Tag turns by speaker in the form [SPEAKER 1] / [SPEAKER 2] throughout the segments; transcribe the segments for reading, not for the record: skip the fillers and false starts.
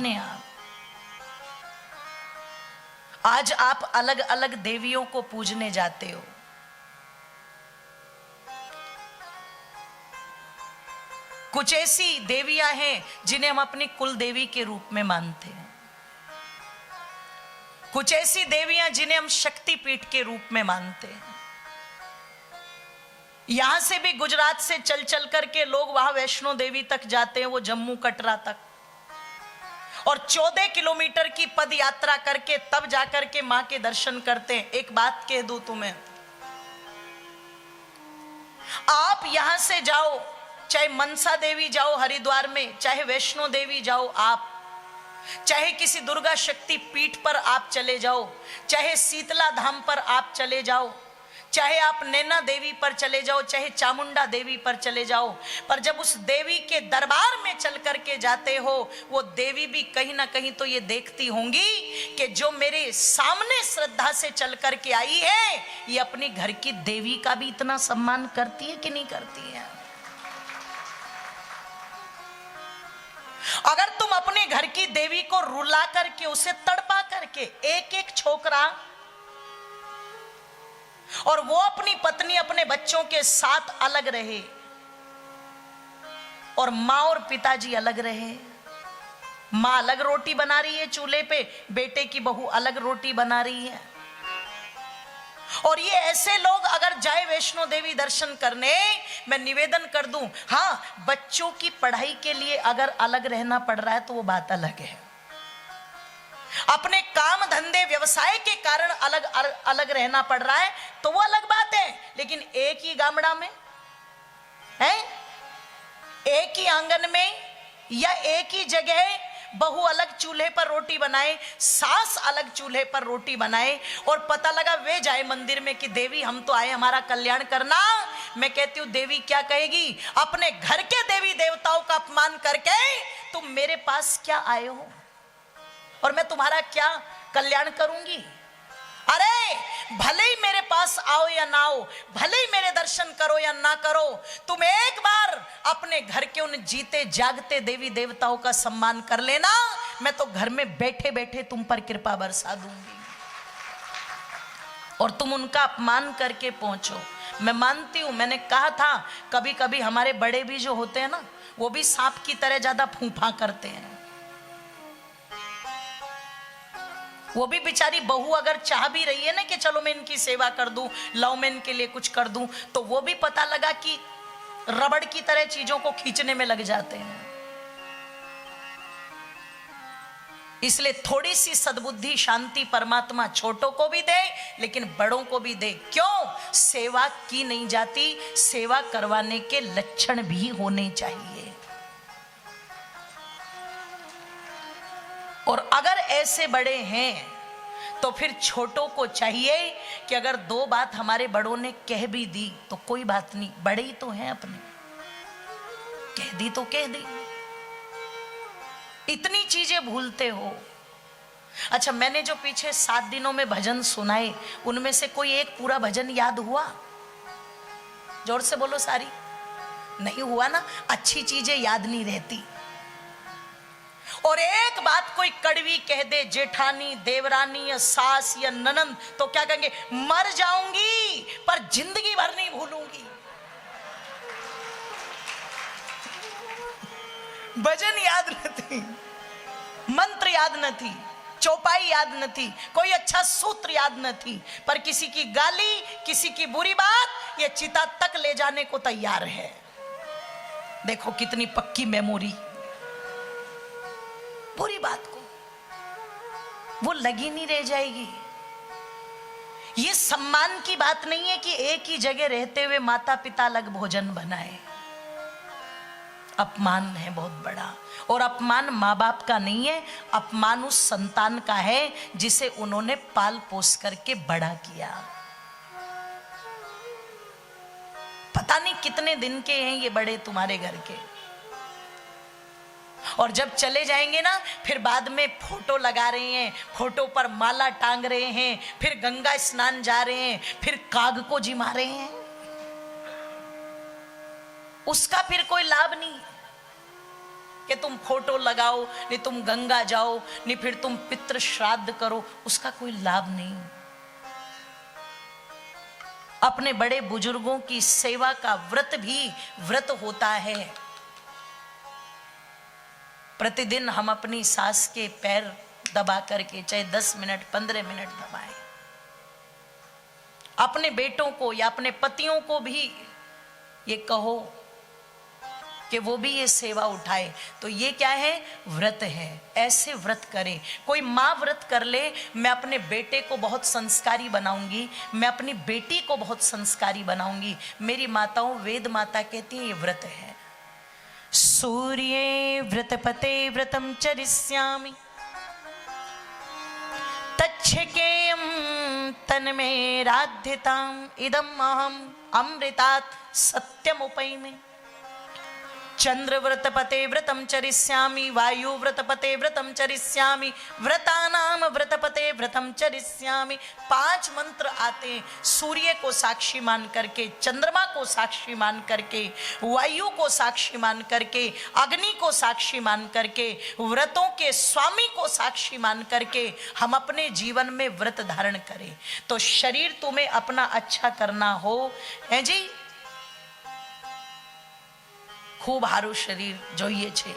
[SPEAKER 1] अपने आप। आज आप अलग अलग देवियों को पूजने जाते हो। कुछ ऐसी देवियां हैं जिन्हें हम अपनी कुल देवी के रूप में मानते हैं। कुछ ऐसी देवियां जिन्हें हम शक्ति पीठ के रूप में मानते हैं। यहां से भी गुजरात से चल चल करके लोग वहां वैष्णो देवी तक जाते हैं, वो जम्मू कटरा तक, और 14 किलोमीटर की पद यात्रा करके तब जाकर के मां के दर्शन करते हैं। एक बात कह दूं तुम्हें, आप यहां से जाओ, चाहे मनसा देवी जाओ हरिद्वार में, चाहे वैष्णो देवी जाओ, आप चाहे किसी दुर्गा शक्ति पीठ पर आप चले जाओ, चाहे शीतला धाम पर आप चले जाओ, चाहे आप नैना देवी पर चले जाओ, चाहे चामुंडा देवी पर चले जाओ, पर जब उस देवी के दरबार में चल करके जाते हो, वो देवी भी कहीं ना कहीं तो ये देखती होंगी कि जो मेरे सामने श्रद्धा से चल करके आई है, ये अपने घर की देवी का भी इतना सम्मान करती है कि नहीं करती है। अगर तुम अपने घर की देवी को रुला करके, उसे तड़पा करके, एक एक छोकरा और वो अपनी पत्नी अपने बच्चों के साथ अलग रहे और माँ और पिताजी अलग रहे, माँ अलग रोटी बना रही है चूल्हे पे, बेटे की बहू अलग रोटी बना रही है, और ये ऐसे लोग अगर जाए वैष्णो देवी दर्शन करने, मैं निवेदन कर दूं, हाँ बच्चों की पढ़ाई के लिए अगर अलग रहना पड़ रहा है तो वो बात अलग है, अपने काम धंधे व्यवसाय के कारण अलग अलग रहना पड़ रहा है तो वो अलग बात है, लेकिन एक ही गामड़ा में है, एक ही आंगन में या एक ही जगह बहू अलग चूल्हे पर रोटी बनाए, सास अलग चूल्हे पर रोटी बनाए, और पता लगा वे जाए मंदिर में कि देवी हम तो आए हमारा कल्याण करना। मैं कहती हूँ देवी क्या कहेगी, अपने घर के देवी देवताओं का अपमान करके तुम मेरे पास क्या आए हो और मैं तुम्हारा क्या कल्याण करूंगी। अरे भले ही मेरे पास आओ या ना आओ, भले ही मेरे दर्शन करो या ना करो, तुम एक बार अपने घर के उन जीते जागते देवी देवताओं का सम्मान कर लेना, मैं तो घर में बैठे बैठे तुम पर कृपा बरसा दूंगी और तुम उनका अपमान करके पहुंचो। मैं मानती हूं, मैंने कहा था कभी कभी हमारे बड़े भी जो होते हैं ना, वो भी सांप की तरह ज्यादा फूंफा करते हैं। वो भी बेचारी बहू अगर चाह भी रही है ना कि चलो मैं इनकी सेवा कर दूं, लाओ मैं इनके लिए कुछ कर दूं, तो वो भी पता लगा कि रबड़ की तरह चीजों को खींचने में लग जाते हैं। इसलिए थोड़ी सी सद्बुद्धि शांति परमात्मा छोटों को भी दे लेकिन बड़ों को भी दे। क्यों? सेवा की नहीं जाती, सेवा करवाने के लक्षण भी होने चाहिए। और अगर ऐसे बड़े हैं तो फिर छोटों को चाहिए कि अगर दो बात हमारे बड़ों ने कह भी दी तो कोई बात नहीं, बड़े ही तो हैं अपने, कह दी तो कह दी। इतनी चीजें भूलते हो। अच्छा, मैंने जो पीछे 7 दिनों में भजन सुनाए उनमें से कोई एक पूरा भजन याद हुआ? जोर से बोलो सारी। नहीं हुआ ना? अच्छी चीजें याद नहीं रहती। और एक बात कोई कड़वी कह दे, जेठानी देवरानी या सास या ननंद, तो क्या कहेंगे? मर जाऊंगी पर जिंदगी भर नहीं भूलूंगी। भजन याद नहीं, मंत्र याद नहीं, चौपाई याद नहीं, कोई अच्छा सूत्र याद नहीं, पर किसी की गाली, किसी की बुरी बात ये चिता तक ले जाने को तैयार है। देखो कितनी पक्की मेमोरी। बुरी बात को वो लगी नहीं रह जाएगी। ये सम्मान की बात नहीं है कि एक ही जगह रहते हुए माता पिता अलग भोजन बनाए। अपमान है बहुत बड़ा, और अपमान माँ बाप का नहीं है, अपमान उस संतान का है जिसे उन्होंने पाल पोस करके बड़ा किया। पता नहीं कितने दिन के हैं ये बड़े तुम्हारे घर के, और जब चले जाएंगे ना फिर बाद में फोटो लगा रहे हैं, फोटो पर माला टांग रहे हैं, फिर गंगा स्नान जा रहे हैं, फिर काग को जिमा रहे हैं। उसका फिर कोई लाभ नहीं। कि तुम फोटो लगाओ, नहीं तुम गंगा जाओ, नहीं फिर तुम पितृ श्राद्ध करो, उसका कोई लाभ नहीं। अपने बड़े बुजुर्गों की सेवा का व्रत भी व्रत होता है। प्रतिदिन हम अपनी सास के पैर दबा करके, चाहे 10 मिनट 15 मिनट दबाएं। अपने बेटों को या अपने पतियों को भी ये कहो कि वो भी ये सेवा उठाए। तो ये क्या है? व्रत है। ऐसे व्रत करें। कोई माँ व्रत कर ले, मैं अपने बेटे को बहुत संस्कारी बनाऊंगी, मैं अपनी बेटी को बहुत संस्कारी बनाऊंगी। मेरी माताओं, वेद माता कहती है ये व्रत है। सूर्ये व्रतपते व्रतम चरिष्यामि तच्छकेयं तन्मेराध्यताम् इदम् अहम् अमृतात् सत्यमुपैमि। चंद्र व्रतपते व्रतम चरिष्यामि, वायु व्रतपते व्रतम चरिष्यामि, व्रतानाम व्रतपते व्रतम चरिष्यामि। 5 मंत्र आते हैं सूर्य को साक्षी मान करके, चंद्रमा को साक्षी मान करके, वायु को साक्षी मान करके, अग्नि को साक्षी मान करके, व्रतों के स्वामी को साक्षी मान करके हम अपने जीवन में व्रत धारण करें। तो शरीर तुम्हें अपना अच्छा करना हो, है जी, खूब हारू शरीर જોઈએ છે।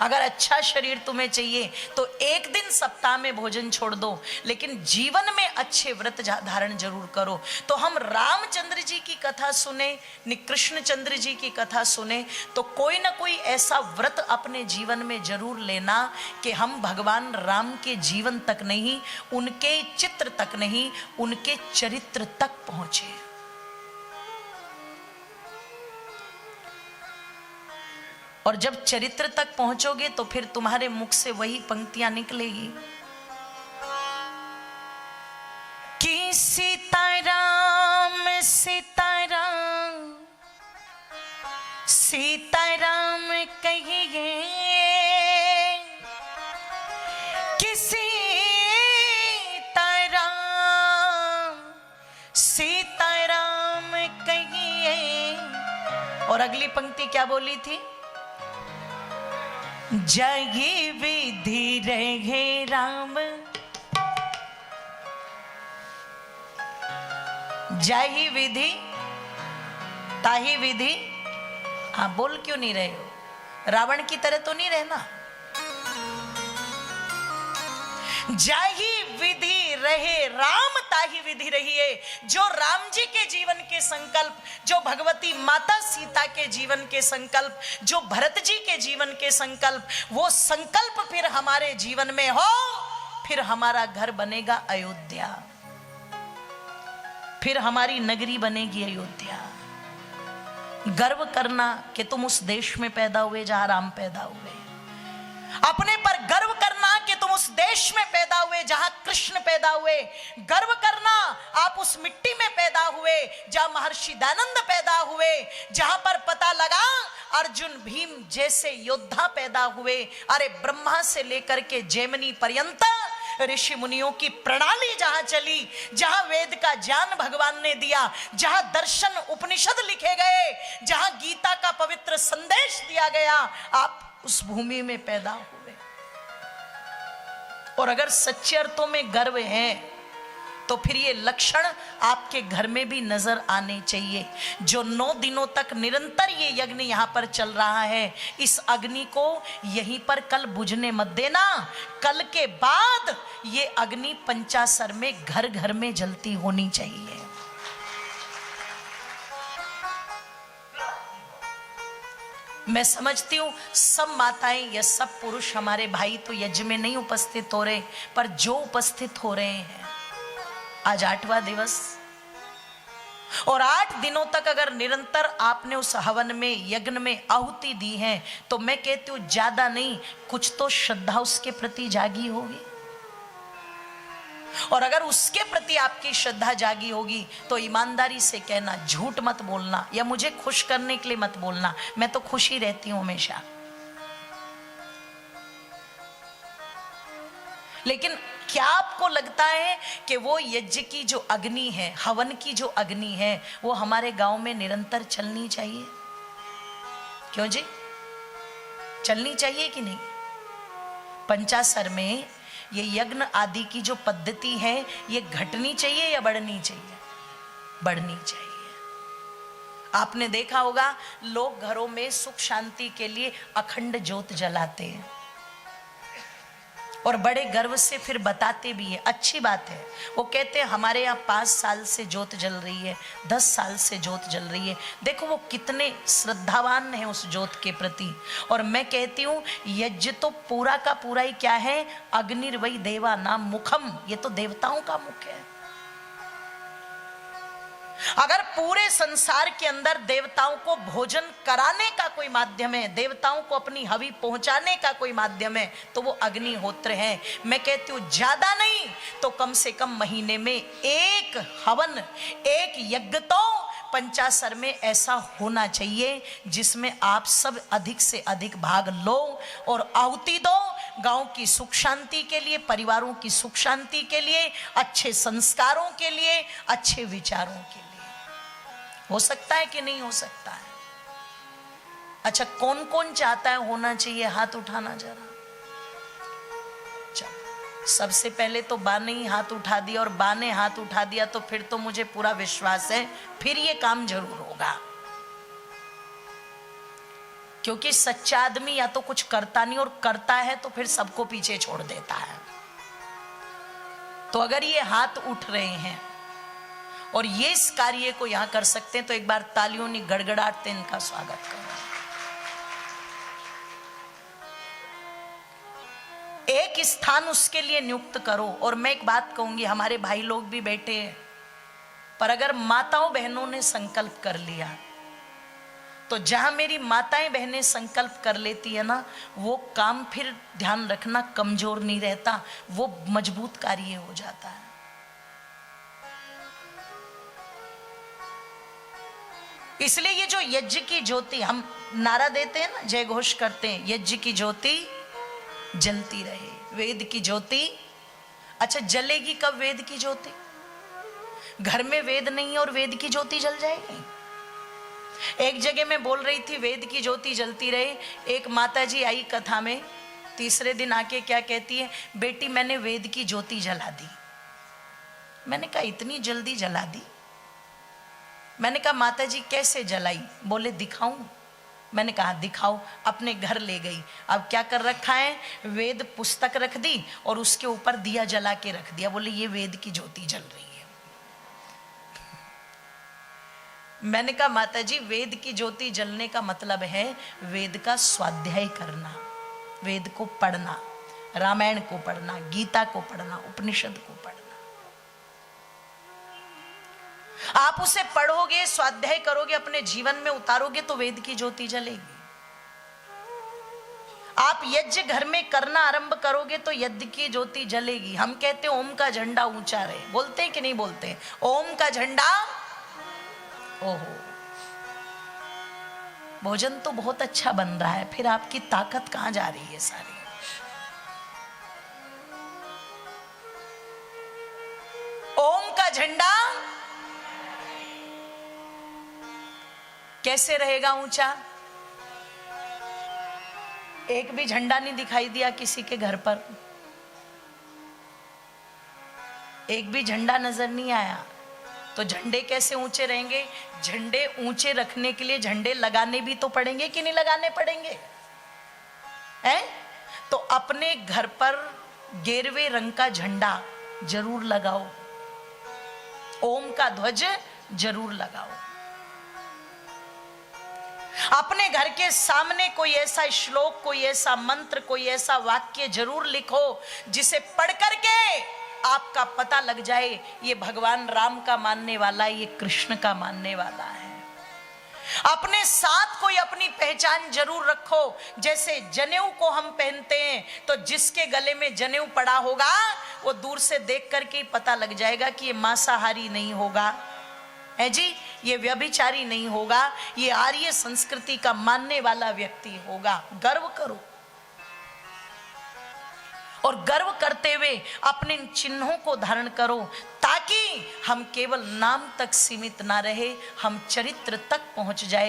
[SPEAKER 1] अगर अच्छा शरीर तुम्हें चाहिए तो एक दिन सप्ताह में भोजन छोड़ दो, लेकिन जीवन में अच्छे व्रत धारण जरूर करो। तो हम रामचंद्र जी की कथा सुने, कृष्णचंद्र जी की कथा सुने, तो कोई ना कोई ऐसा व्रत अपने जीवन में जरूर लेना कि हम भगवान राम के जीवन तक नहीं, उनके चित्र तक नहीं, उनके चरित्र तक पहुंचे। और जब चरित्र तक पहुंचोगे तो फिर तुम्हारे मुख से वही पंक्तियां निकलेगी कि सीताराम सीताराम सीताराम कहिए, कि सीताराम सीताराम कहिए। और अगली पंक्ति क्या बोली थी? जही विधि रहे राम, जही विधि ताही विधि। हाँ, बोल क्यों नहीं रहे हो? रावण की तरह तो नहीं रहना। जाही विधि रहे राम ताही विधि रहिए। जो राम जी के जीवन के संकल्प, जो भगवती माता सीता के जीवन के संकल्प, जो भरत जी के जीवन के संकल्प, वो संकल्प फिर हमारे जीवन में हो, फिर हमारा घर बनेगा अयोध्या, फिर हमारी नगरी बनेगी अयोध्या। गर्व करना कि तुम उस देश में पैदा हुए जहां राम पैदा हुए। अपने पर गर्व करना कि तुम उस देश में पैदा हुए जहां कृष्ण पैदा हुए। गर्व करना आप उस मिट्टी में पैदा हुए जहां महर्षि दयानंद पैदा हुए, जहां पर पता लगा अर्जुन भीम जैसे योद्धा पैदा हुए। अरे ब्रह्मा से लेकर के जैमिनी पर्यंत ऋषि मुनियों की प्रणाली जहां चली, जहां वेद का ज्ञान भगवान ने दिया, जहां दर्शन उपनिषद लिखे गए, जहां गीता का पवित्र संदेश दिया गया, आप उस भूमि में पैदा हुए। और अगर सच्चे अर्थों में गर्व है तो फिर ये लक्षण आपके घर में भी नजर आने चाहिए। जो 9 दिनों तक निरंतर ये यज्ञ यहां पर चल रहा है, इस अग्नि को यहीं पर कल बुझने मत देना। कल के बाद ये अग्नि पंचासर में घर घर में जलती होनी चाहिए। मैं समझती हूँ सब माताएं या सब पुरुष हमारे भाई तो यज्ञ में नहीं उपस्थित हो रहे, पर जो उपस्थित हो रहे हैं, आज 8वां दिवस, और 8 दिनों तक अगर निरंतर आपने उस हवन में, यज्ञ में आहुति दी है, तो मैं कहती हूँ ज्यादा नहीं, कुछ तो श्रद्धा उसके प्रति जागी होगी। और अगर उसके प्रति आपकी श्रद्धा जागी होगी तो ईमानदारी से कहना, झूठ मत बोलना, या मुझे खुश करने के लिए मत बोलना। मैं तो खुश ही रहती हूं हमेशा। लेकिन क्या आपको लगता है कि वो यज्ञ की जो अग्नि है, हवन की जो अग्नि है, वो हमारे गांव में निरंतर चलनी चाहिए? क्यों जी? चलनी चाहिए कि नहीं? पंचासर में ये यज्ञ आदि की जो पद्धति है ये घटनी चाहिए या बढ़नी चाहिए? बढ़नी चाहिए। आपने देखा होगा लोग घरों में सुख शांति के लिए अखंड ज्योत जलाते हैं और बड़े गर्व से फिर बताते भी है, अच्छी बात है। वो कहते हैं हमारे यहाँ 5 साल से ज्योत जल रही है, 10 साल से ज्योत जल रही है। देखो वो कितने श्रद्धावान हैं उस ज्योत के प्रति। और मैं कहती हूँ यज्ञ तो पूरा का पूरा ही क्या है, अग्निर्वै देवा नाम मुखम, ये तो देवताओं का मुख है। अगर पूरे संसार के अंदर देवताओं को भोजन कराने का कोई माध्यम है, देवताओं को अपनी हवि पहुंचाने का कोई माध्यम है, तो वो अग्निहोत्र है। मैं कहती हूं ज्यादा नहीं तो कम से कम महीने में एक हवन, एक यज्ञ तो पंचासर में ऐसा होना चाहिए जिसमें आप सब अधिक से अधिक भाग लो और आहुति दो, गांव की सुख शांति के लिए, परिवारों की सुख शांति के लिए, अच्छे संस्कारों के लिए, अच्छे विचारों के लिए। हो सकता है कि नहीं हो सकता है? अच्छा, कौन कौन चाहता है होना चाहिए? हाथ उठाना जरा। चलो, सबसे पहले तो बा ने ही हाथ उठा दिया, और बा ने हाथ उठा दिया तो फिर तो मुझे पूरा विश्वास है फिर ये काम जरूर होगा। क्योंकि सच्चा आदमी या तो कुछ करता नहीं, और करता है तो फिर सबको पीछे छोड़ देता है। तो अगर ये हाथ उठ रहे हैं और ये इस कार्य को यहां कर सकते हैं तो एक बार तालियों ने गड़गड़ाते इनका स्वागत करो। एक स्थान उसके लिए नियुक्त करो। और मैं एक बात कहूंगी, हमारे भाई लोग भी बैठे हैं, पर अगर माताओं बहनों ने संकल्प कर लिया तो जहां मेरी माताएं बहनें संकल्प कर लेती है ना, वो काम फिर ध्यान रखना कमजोर नहीं रहता, वो मजबूत कार्य हो जाता है। इसलिए ये जो यज्ञ की ज्योति हम नारा देते हैं ना, जय घोष करते हैं, यज्ञ की ज्योति जलती रहे, वेद की ज्योति। अच्छा, जलेगी कब वेद की ज्योति? घर में वेद नहीं और वेद की ज्योति जल जाएगी? एक जगह मैं बोल रही थी वेद की ज्योति जलती रहे, एक माताजी आई कथा में, तीसरे दिन आके क्या कहती है, बेटी मैंने वेद की ज्योति जला दी। मैंने कहा इतनी जल्दी जला दी? मैंने कहा माताजी कैसे जलाई? बोले दिखाऊं? मैंने कहा दिखाओ। अपने घर ले गई। अब क्या कर रखा है, वेद पुस्तक रख दी और उसके ऊपर दिया जला के रख दिया। बोले ये वेद की ज्योति जल रही है। मैंने कहा माताजी वेद की ज्योति जलने का मतलब है वेद का स्वाध्याय करना, वेद को पढ़ना, रामायण को पढ़ना, गीता को पढ़ना, उपनिषद को पढ़ना। आप उसे पढ़ोगे, स्वाध्याय करोगे, अपने जीवन में उतारोगे तो वेद की ज्योति जलेगी। आप यज्ञ घर में करना आरंभ करोगे तो यज्ञ की ज्योति जलेगी। हम कहते हैं ओम का झंडा ऊंचा रहे, बोलते हैं कि नहीं बोलते? ओम का झंडा। ओहो, भोजन तो बहुत अच्छा बन रहा है, फिर आपकी ताकत कहां जा रही है सारी? ओम का झंडा कैसे रहेगा ऊंचा? एक भी झंडा नहीं दिखाई दिया किसी के घर पर, एक भी झंडा नजर नहीं आया। तो झंडे कैसे ऊंचे रहेंगे? झंडे ऊंचे रखने के लिए झंडे लगाने भी तो पड़ेंगे कि नहीं लगाने पड़ेंगे? हैं? तो अपने घर पर गेरुए रंग का झंडा जरूर लगाओ, ओम का ध्वज जरूर लगाओ। अपने घर के सामने कोई ऐसा श्लोक, कोई ऐसा मंत्र, कोई ऐसा वाक्य जरूर लिखो जिसे पढ़ करके आपका पता लग जाए ये भगवान राम का मानने वाला है, ये कृष्ण का मानने वाला है। अपने साथ कोई अपनी पहचान जरूर रखो। जैसे जनेऊ को हम पहनते हैं तो जिसके गले में जनेऊ पड़ा होगा वो दूर से देख करके पता लग जाएगा कि ये मांसाहारी नहीं होगा, है जी, ये व्यभिचारी नहीं होगा, ये आर्य संस्कृति का मानने वाला व्यक्ति होगा। गर्व करो, और गर्व करते हुए अपने चिन्हों को धारण करो ताकि हम केवल नाम तक सीमित ना रहे, हम चरित्र तक पहुंच जाए।